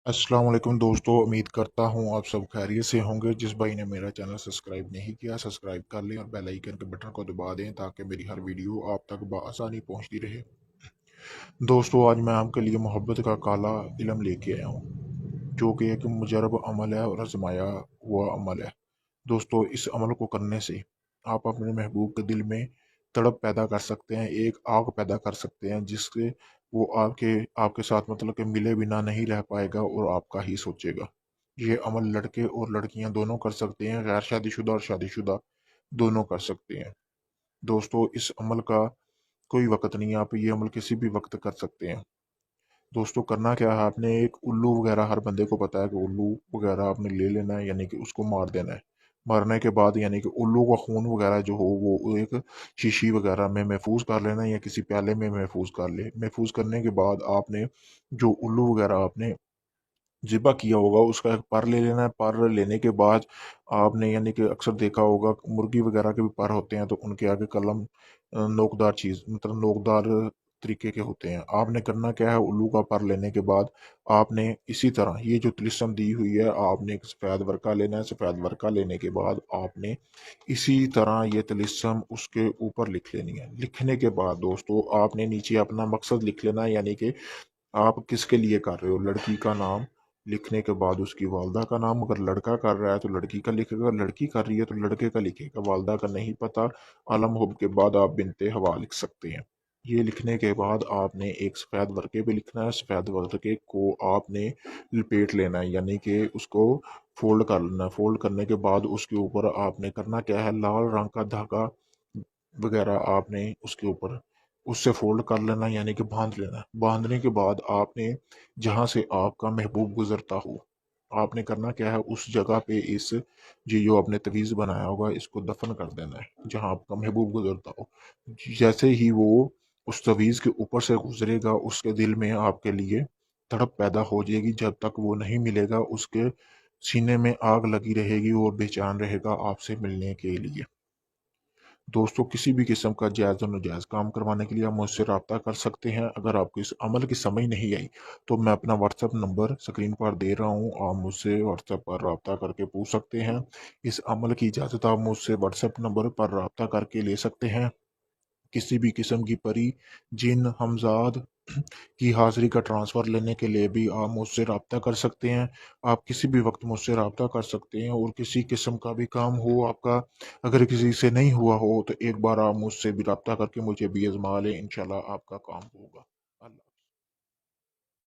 अस्सलाम वालेकुम दोस्तों, उम्मीद करता हूँ आप सब खैरियत से होंगे। जिस भाई ने मेरा चैनल सब्सक्राइब नहीं किया, सब्सक्राइब कर लें और बेल आइकन के बटन को दबा दें ताकि मेरी हर वीडियो आप तक बआसानी पहुँचती रहे। दोस्तों, आज मैं आपके लिए मोहब्बत का काला इल्म लेके आया हूँ, जो कि एक मुजरब अमल है और आजमाया हुआ अमल है। दोस्तों, इस अमल को करने से आप अपने महबूब के दिल में तड़प पैदा कर सकते हैं, एक आग पैदा कर सकते हैं जिससे वो आपके आपके साथ मतलब कि मिले बिना नहीं रह पाएगा और आपका ही सोचेगा। ये अमल लड़के और लड़कियां दोनों कर सकते हैं, गैर शादीशुदा और शादीशुदा दोनों कर सकते हैं। दोस्तों, इस अमल का कोई वक्त नहीं है, आप ये अमल किसी भी वक्त कर सकते हैं। दोस्तों, करना क्या है, आपने एक उल्लू वगैरह, हर बंदे को पता है कि उल्लू वगैरह आपने ले लेना है, यानी कि उसको मार देना है। मारने के बाद यानी कि उल्लू का खून वगैरह जो हो वो एक शीशी वगैरह में महफूज कर लेना है या किसी प्याले में महफूज कर ले। महफूज करने के बाद आपने जो उल्लू वगैरह आपने ज़िबा किया होगा उसका एक पर ले लेना है। पर लेने के बाद आपने यानी कि अक्सर देखा होगा मुर्गी वगैरह के भी पर होते हैं तो उनके आगे कलम नोकदार चीज़ मतलब नोकदार तरीके के होते हैं। आपने करना क्या है, उल्लू का पर लेने के बाद आपने इसी तरह ये जो तिलिस्म दी हुई है, आपने एक सफ़ेद वर्का लेना है। सफ़ेद वर्का लेने के बाद आपने इसी तरह ये तिलिस्म उसके ऊपर लिख लेनी है। लिखने के बाद दोस्तों आपने नीचे अपना मकसद लिख लेना है, यानी कि आप किसके लिए कर रहे हो। लड़की का नाम लिखने के बाद उसकी वालदा का नाम, अगर लड़का कर रहा है तो लड़की का लिखेगा, लड़की कर रही है तो लड़के का लिखेगा। वालदा का नहीं पता, आलम हुब के बाद आप बिनते हवा लिख सकते हैं। ये लिखने के बाद आपने एक सफ़ेद वर्के पे लिखना है। सफ़ेद वर्के को आपने लपेट लेना है, यानी कि उसको फोल्ड कर लेना है। फोल्ड करने के बाद उसके ऊपर आपने करना क्या है, लाल रंग का धागा वगैरह आपने उसके ऊपर उससे फोल्ड कर लेना, यानी कि बांध लेना। बांधने के बाद आपने जहां से आपका महबूब गुजरता हो, आपने करना क्या है, उस जगह पे इस जो आपने तवीज़ बनाया होगा इसको दफन कर देना है जहां आपका महबूब गुजरता हो। जैसे ही वो उस तवीज़ के ऊपर से गुजरेगा उसके दिल में आपके लिए तड़प पैदा हो जाएगी। जब तक वो नहीं मिलेगा उसके सीने में आग लगी रहेगी और बेचैन रहेगा आपसे मिलने के लिए। दोस्तों, किसी भी किस्म का जायज़ और नाजायज़ काम करवाने के लिए आप मुझसे रब्ता कर सकते हैं। अगर आपको इस अमल की समझ नहीं आई तो मैं अपना व्हाट्सएप नंबर स्क्रीन पर दे रहा हूँ, आप मुझसे व्हाट्सएप पर रब्ता करके पूछ सकते हैं। इस अमल की इजाज़त आप मुझसे व्हाट्सएप नंबर पर रब्ता करके ले सकते हैं। किसी भी किस्म की परी, जिन, हमजाद की हाज़िरी का ट्रांसफ़र लेने के लिए भी आप मुझसे रब्ता कर सकते हैं। आप किसी भी वक्त मुझसे रब्ता कर सकते हैं और किसी किस्म का भी काम हो आपका, अगर किसी से नहीं हुआ हो तो एक बार आप मुझसे भी रब्ता करके मुझे भी आज़मा लें, इंशाल्लाह आपका काम होगा।